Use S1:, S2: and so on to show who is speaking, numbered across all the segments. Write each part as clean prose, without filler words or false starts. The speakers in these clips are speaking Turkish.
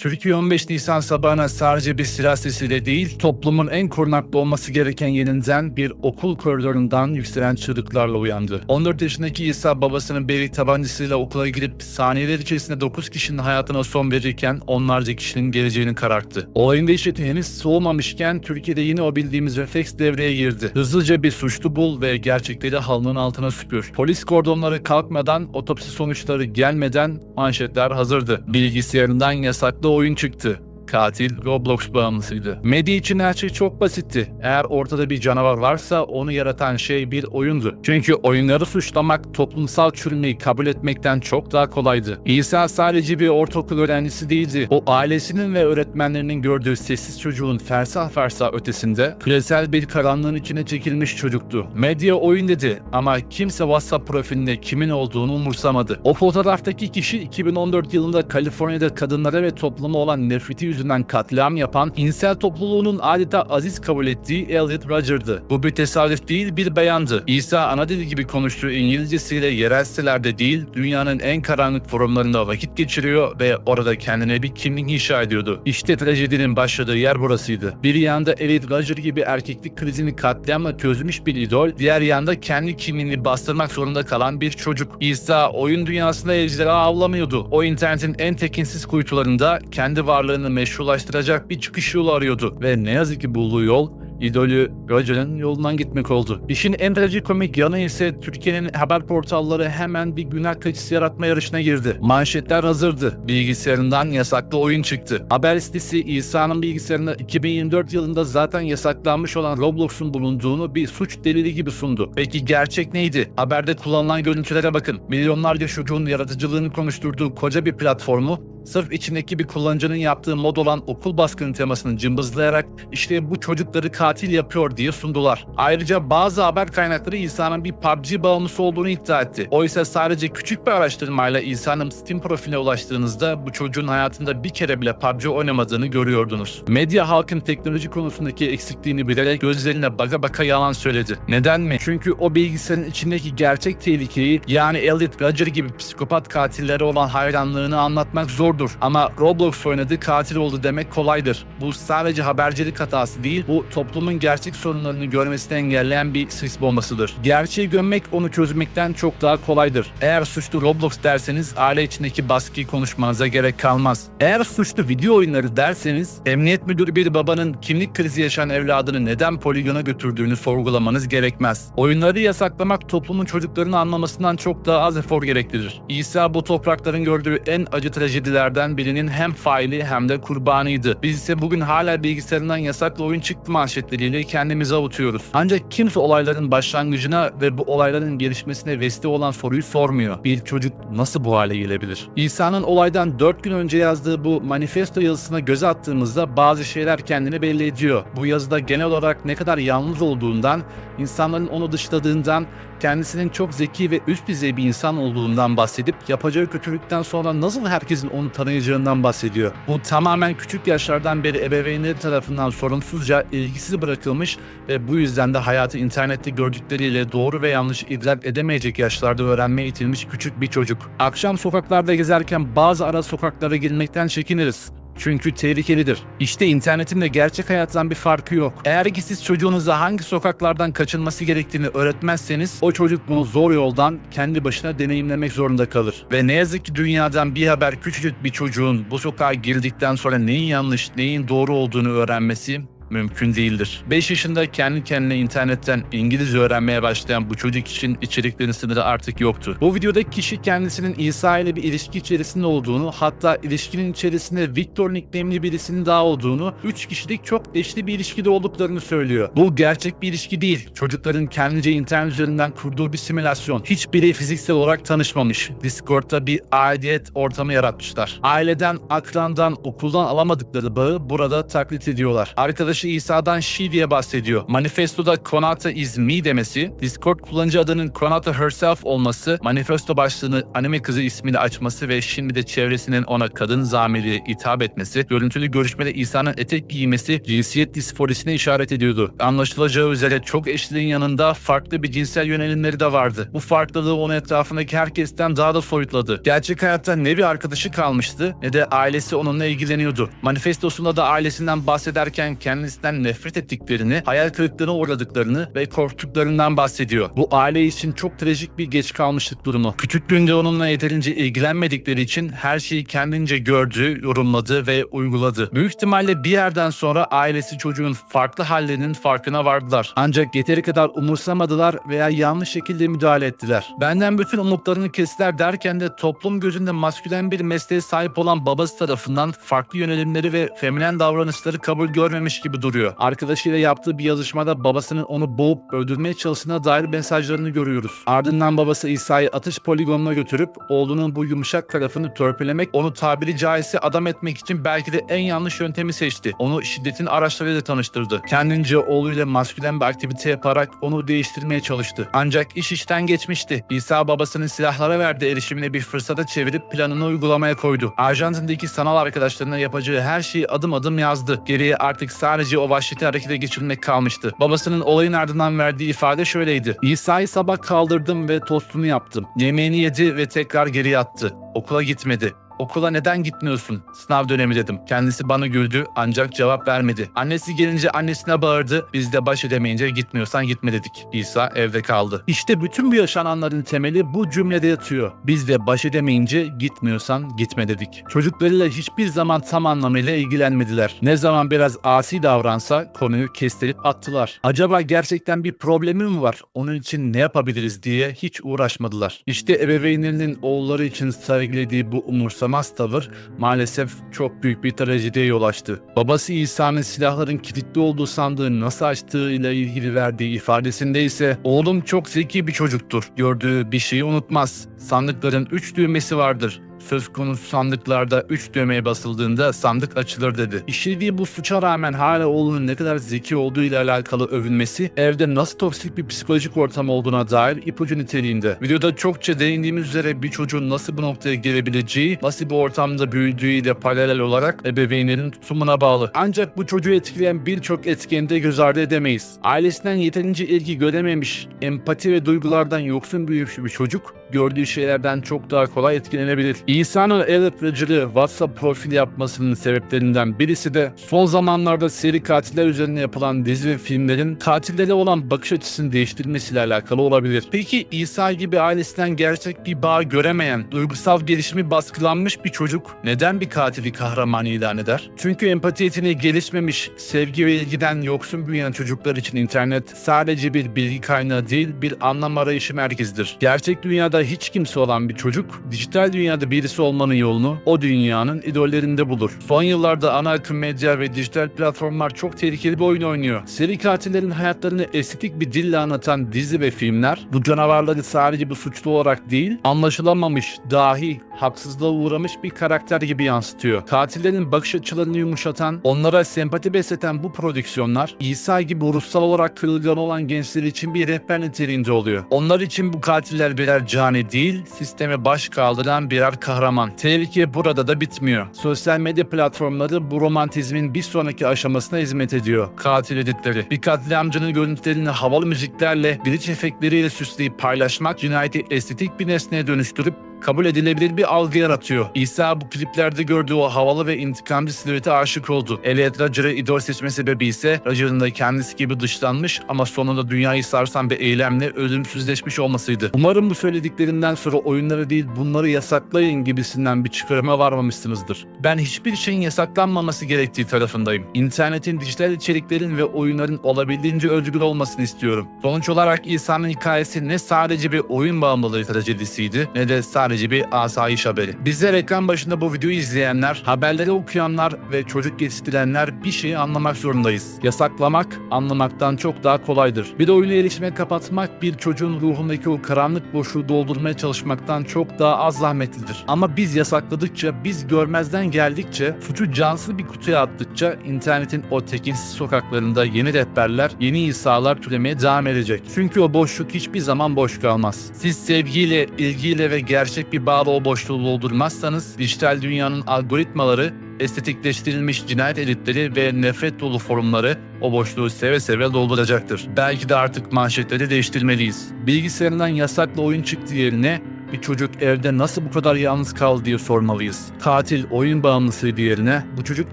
S1: Türkiye 15 Nisan sabahına sadece bir silah sesiyle değil, toplumun en korunaklı olması gereken yerinden bir okul koridorundan yükselen çığlıklarla uyandı. 14 yaşındaki İsa babasının beylik tabancasıyla okula girip saniyeler içerisinde 9 kişinin hayatına son verirken onlarca kişinin geleceğini kararttı. Olayın dehşeti henüz soğumamışken Türkiye'de yine o bildiğimiz refleks devreye girdi. Hızlıca bir suçlu bul ve gerçekleri halının altına süpür. Polis kordonları kalkmadan, otopsi sonuçları gelmeden manşetler hazırdı. Bilgisayarından yasaklı oyun çıktı. Katil Roblox bağımlısıydı. Medya için her şey çok basitti. Eğer ortada bir canavar varsa onu yaratan şey bir oyundu. Çünkü oyunları suçlamak toplumsal çürümeyi kabul etmekten çok daha kolaydı. İsa sadece bir ortaokul öğrencisi değildi. O ailesinin ve öğretmenlerinin gördüğü sessiz çocuğun fersah fersah ötesinde küresel bir karanlığın içine çekilmiş çocuktu. Medya oyun dedi ama kimse WhatsApp profilinde kimin olduğunu umursamadı. O fotoğraftaki kişi 2014 yılında Kaliforniya'da kadınlara ve topluma olan nefreti yüzünden katliam yapan, insel topluluğunun adeta aziz kabul ettiği Elliot Rodger'dı. Bu bir tesadüf değil, bir beyandı. İsa ana dili gibi konuştuğu İngilizcesiyle yerel sitelerde değil, dünyanın en karanlık forumlarında vakit geçiriyor ve orada kendine bir kimlik inşa ediyordu. İşte trajedinin başladığı yer burasıydı. Bir yanda Elliot Rodger gibi erkeklik krizini katliamla çözmüş bir idol, diğer yanda kendi kimliğini bastırmak zorunda kalan bir çocuk. İsa oyun dünyasında ejderha avlamıyordu. O internetin en tekinsiz kuytularında kendi varlığını meşrulaştıracak bir çıkış yolu arıyordu ve ne yazık ki bulduğu yol idolü Rodger'ın yolundan gitmek oldu. İşin en trajikomik yanı ise Türkiye'nin haber portalları hemen bir günah keçisi yaratma yarışına girdi. Manşetler hazırdı. Bilgisayarından yasaklı oyun çıktı. Haber sitesi İsa'nın bilgisayarında 2024 yılında zaten yasaklanmış olan Roblox'un bulunduğunu bir suç delili gibi sundu. Peki gerçek neydi? Haberde kullanılan görüntülere bakın. Milyonlarca çocuğun yaratıcılığını konuşturduğu koca bir platformu sırf içindeki bir kullanıcının yaptığı mod olan okul baskını temasını cımbızlayarak işte bu çocukları katil yapıyor diye sundular. Ayrıca bazı haber kaynakları İsa'nın bir PUBG bağımlısı olduğunu iddia etti. Oysa sadece küçük bir araştırmayla İsa'nın Steam profiline ulaştığınızda bu çocuğun hayatında bir kere bile PUBG oynamadığını görüyordunuz. Medya halkın teknoloji konusundaki eksikliğini bilerek gözlerine baka baka yalan söyledi. Neden mi? Çünkü o bilgisayarın içindeki gerçek tehlikeyi, yani Elliot Rodger gibi psikopat katillere olan hayranlığını anlatmak zor. Ama Roblox oynadı, katil oldu demek kolaydır. Bu sadece habercilik hatası değil, bu toplumun gerçek sorunlarını görmesini engelleyen bir sis bombasıdır. Gerçeği gömmek onu çözmekten çok daha kolaydır. Eğer suçlu Roblox derseniz aile içindeki baskıyı konuşmanıza gerek kalmaz. Eğer suçlu video oyunları derseniz emniyet müdürü bir babanın kimlik krizi yaşayan evladını neden poligona götürdüğünü sorgulamanız gerekmez. Oyunları yasaklamak toplumun çocuklarını anlamasından çok daha az efor gerektirir. İsa bu toprakların gördüğü en acı trajediler birinin hem faili hem de kurbanıydı. Biz ise bugün hala bilgisayarından yasaklı oyun çıktı manşetleriyle kendimizi avutuyoruz. Ancak kimse olayların başlangıcına ve bu olayların gelişmesine vesile olan soruyu sormuyor. Bir çocuk nasıl bu hale gelebilir? İsa'nın olaydan 4 gün önce yazdığı bu manifesto yazısına göz attığımızda bazı şeyler kendini belli ediyor. Bu yazıda genel olarak ne kadar yalnız olduğundan, insanların onu dışladığından, kendisinin çok zeki ve üst düzey bir insan olduğundan bahsedip yapacağı kötülükten sonra nasıl herkesin onu tanıyacağından bahsediyor. Bu tamamen küçük yaşlardan beri ebeveynleri tarafından sorumsuzca ilgisiz bırakılmış ve bu yüzden de hayatı internette gördükleriyle doğru ve yanlış idrak edemeyecek yaşlarda öğrenmeye itilmiş küçük bir çocuk. Akşam sokaklarda gezerken bazı ara sokaklara girmekten çekiniriz. Çünkü tehlikelidir. İşte internetin de gerçek hayattan bir farkı yok. Eğer ki siz çocuğunuza hangi sokaklardan kaçınması gerektiğini öğretmezseniz o çocuk bunu zor yoldan kendi başına deneyimlemek zorunda kalır. Ve ne yazık ki dünyadan bir haber küçücük bir çocuğun bu sokağa girdikten sonra neyin yanlış, neyin doğru olduğunu öğrenmesi mümkün değildir. 5 yaşında kendi kendine internetten İngilizce öğrenmeye başlayan bu çocuk için içeriklerin sınırı artık yoktu. Bu videodaki kişi kendisinin İsa ile bir ilişki içerisinde olduğunu, hatta ilişkinin içerisinde Victor nickname'li birisinin daha olduğunu, 3 kişilik çok eşli bir ilişkide olduklarını söylüyor. Bu gerçek bir ilişki değil. Çocukların kendince internet üzerinden kurduğu bir simülasyon. Hiçbiri fiziksel olarak tanışmamış. Discord'da bir aidiyet ortamı yaratmışlar. Aileden, akrandan, okuldan alamadıkları bağı burada taklit ediyorlar. Arkadaşlar arkadaşı İsa'dan she diye bahsediyor. Manifestoda Konata is me demesi, Discord kullanıcı adının Konata herself olması, manifesto başlığını anime kızı ismiyle açması ve şimdi de çevresinin ona kadın zamiri hitap etmesi, görüntülü görüşmede İsa'nın etek giymesi cinsiyet disforisine işaret ediyordu. Anlaşılacağı üzere çok eşliliğin yanında farklı bir cinsel yönelimleri de vardı. Bu farklılığı onun etrafındaki herkesten daha da soyutladı. Gerçek hayatta ne bir arkadaşı kalmıştı ne de ailesi onunla ilgileniyordu. Manifestosunda da ailesinden bahsederken kendisinden nefret ettiklerini, hayal kırıklığına uğradıklarını ve korktuklarından bahsediyor. Bu aile için çok trajik bir geç kalmışlık durumu. Küçüklüğünde onunla yeterince ilgilenmedikleri için her şeyi kendince gördü, yorumladı ve uyguladı. Büyük ihtimalle bir yerden sonra ailesi çocuğun farklı hallerinin farkına vardılar. Ancak yeteri kadar umursamadılar veya yanlış şekilde müdahale ettiler. Benden bütün umutlarını kestiler derken de toplum gözünde maskülen bir mesleğe sahip olan babası tarafından farklı yönelimleri ve feminen davranışları kabul görmemiş gibi duruyor. Arkadaşıyla yaptığı bir yazışmada babasının onu boğup öldürmeye çalıştığına dair mesajlarını görüyoruz. Ardından babası İsa'yı atış poligonuna götürüp oğlunun bu yumuşak tarafını törpülemek, onu tabiri caizse adam etmek için belki de en yanlış yöntemi seçti. Onu şiddetin araçlarıyla tanıştırdı. Kendince oğluyla maskülen bir aktivite yaparak onu değiştirmeye çalıştı. Ancak iş işten geçmişti. İsa babasının silahlara verdiği erişimini bir fırsata çevirip planını uygulamaya koydu. Arjantin'deki sanal arkadaşlarına yapacağı her şeyi adım adım yazdı. Geriye artık sadece o vahşeti harekete geçirmek kalmıştı. Babasının olayın ardından verdiği ifade şöyleydi: İsa'yı sabah kaldırdım ve tostunu yaptım. Yemeğini yedi ve tekrar geri yattı. Okula gitmedi. Okula neden gitmiyorsun? Sınav dönemi dedim. Kendisi bana güldü ancak cevap vermedi. Annesi gelince annesine bağırdı. Biz de baş edemeyince gitmiyorsan gitme dedik. İsa evde kaldı. İşte bütün bu yaşananların temeli bu cümlede yatıyor. Biz de baş edemeyince gitmiyorsan gitme dedik. Çocuklarıyla hiçbir zaman tam anlamıyla ilgilenmediler. Ne zaman biraz asi davransa konuyu kestirip attılar. Acaba gerçekten bir problemi mi var? Onun için ne yapabiliriz diye hiç uğraşmadılar. İşte ebeveynlerinin oğulları için sergilediği bu umursamaz tavır maalesef çok büyük bir trajediye yol açtı. Babası İsa'nın silahların kilitli olduğu sandığı nasıl açtığıyla ilgili verdiği ifadesinde ise oğlum çok zeki bir çocuktur. Gördüğü bir şeyi unutmaz. Sandıkların 3 düğmesi vardır. Söz konusu sandıklarda 3 düğmeye basıldığında sandık açılır dedi. İşlediği bu suça rağmen hala oğlunun ne kadar zeki olduğu ile alakalı övünmesi evde nasıl toksik bir psikolojik ortam olduğuna dair ipucu niteliğinde. Videoda çokça değindiğimiz üzere bir çocuğun nasıl bu noktaya gelebileceği, nasıl bir ortamda büyüdüğüyle paralel olarak ebeveynlerin tutumuna bağlı. Ancak bu çocuğu etkileyen birçok etkeni de göz ardı edemeyiz. Ailesinden yeterince ilgi görememiş, empati ve duygulardan yoksun büyümüş bir çocuk, gördüğü şeylerden çok daha kolay etkilenebilir. İsa'nın el öpücülü WhatsApp profili yapmasının sebeplerinden birisi de son zamanlarda seri katiller üzerine yapılan dizi ve filmlerin katillere olan bakış açısını değiştirmesiyle alakalı olabilir. Peki İsa gibi ailesinden gerçek bir bağ göremeyen, duygusal gelişimi baskılanmış bir çocuk neden bir katili kahraman ilan eder? Çünkü empati yeteneği gelişmemiş, sevgi ve ilgiden yoksun büyüyen çocuklar için internet sadece bir bilgi kaynağı değil, bir anlam arayışı merkezidir. Gerçek dünyada hiç kimse olan bir çocuk, dijital dünyada birisi olmanın yolunu o dünyanın idollerinde bulur. Son yıllarda ana akım medya ve dijital platformlar çok tehlikeli bir oyun oynuyor. Seri katillerin hayatlarını estetik bir dille anlatan dizi ve filmler bu canavarları sadece bir suçlu olarak değil, anlaşılamamış, dahi, haksızlığa uğramış bir karakter gibi yansıtıyor. Katillerin bakış açılarını yumuşatan, onlara sempati besleten bu prodüksiyonlar İsa gibi ruhsal olarak kırılgan olan gençler için bir rehber niteliğinde oluyor. Onlar için bu katiller birer cani değil, sisteme baş kaldıran birer kahraman. Tehlike burada da bitmiyor. Sosyal medya platformları bu romantizmin bir sonraki aşamasına hizmet ediyor. Katil editleri. Bir katliamcının görüntülerini havalı müziklerle, glitch efektleriyle süsleyip paylaşmak cinayeti estetik bir nesneye dönüştürüp kabul edilebilir bir algı yaratıyor. İsa bu kliplerde gördüğü o havalı ve intikamcı silüete aşık oldu. Elliot Rodger'ı idol seçme sebebi ise Rodger'ın da kendisi gibi dışlanmış ama sonunda dünyayı sarsan bir eylemle ölümsüzleşmiş olmasıydı. Umarım bu söylediklerinden sonra oyunları değil bunları yasaklayın gibisinden bir çıkarıma varmamışsınızdır. Ben hiçbir şeyin yasaklanmaması gerektiği tarafındayım. İnternetin, dijital içeriklerin ve oyunların olabildiğince özgür olmasını istiyorum. Sonuç olarak İsa'nın hikayesi ne sadece bir oyun bağımlılığı trajedisiydi ne de sadece sadece bir asayiş haberi. Bizler ekran başında bu videoyu izleyenler, haberleri okuyanlar ve çocuk yetiştirenler bir şeyi anlamak zorundayız. Yasaklamak, anlamaktan çok daha kolaydır. Bir oyuna erişime kapatmak, bir çocuğun ruhundaki o karanlık boşluğu doldurmaya çalışmaktan çok daha az zahmetlidir. Ama biz yasakladıkça, biz görmezden geldikçe, suçu cansız bir kutuya attıkça internetin o tekinsiz sokaklarında yeni rehberler, yeni İsa'lar türemeye devam edecek. Çünkü o boşluk hiçbir zaman boş kalmaz. Siz sevgiyle, ilgiyle ve gerçek bir bağla o boşluğu doldurmazsanız, dijital dünyanın algoritmaları, estetikleştirilmiş cinayet editleri ve nefret dolu forumları o boşluğu seve seve dolduracaktır. Belki de artık manşetleri değiştirmeliyiz. Bilgisayarından yasaklı oyun çıktığı yerine bir çocuk evde nasıl bu kadar yalnız kaldı diye sormalıyız. Katil oyun bağımlısıydı yerine bu çocuk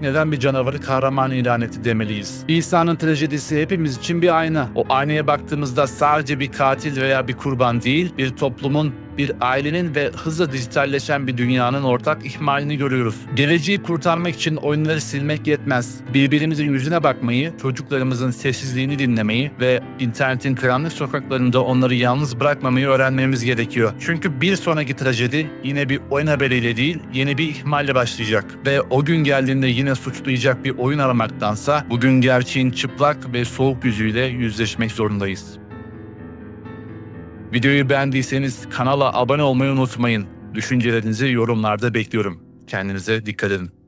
S1: neden bir canavarı kahraman ilan etti demeliyiz. İsa'nın trajedisi hepimiz için bir ayna. O aynaya baktığımızda sadece bir katil veya bir kurban değil, bir toplumun, bir ailenin ve hızla dijitalleşen bir dünyanın ortak ihmalini görüyoruz. Geleceği kurtarmak için oyunları silmek yetmez. Birbirimizin yüzüne bakmayı, çocuklarımızın sessizliğini dinlemeyi ve internetin karanlık sokaklarında onları yalnız bırakmamayı öğrenmemiz gerekiyor. Çünkü bir sonraki trajedi yine bir oyun haberiyle değil, yeni bir ihmalle başlayacak. Ve o gün geldiğinde yine suçlayacak bir oyun aramaktansa bugün gerçeğin çıplak ve soğuk yüzüyle yüzleşmek zorundayız. Videoyu beğendiyseniz kanala abone olmayı unutmayın. Düşüncelerinizi yorumlarda bekliyorum. Kendinize dikkat edin.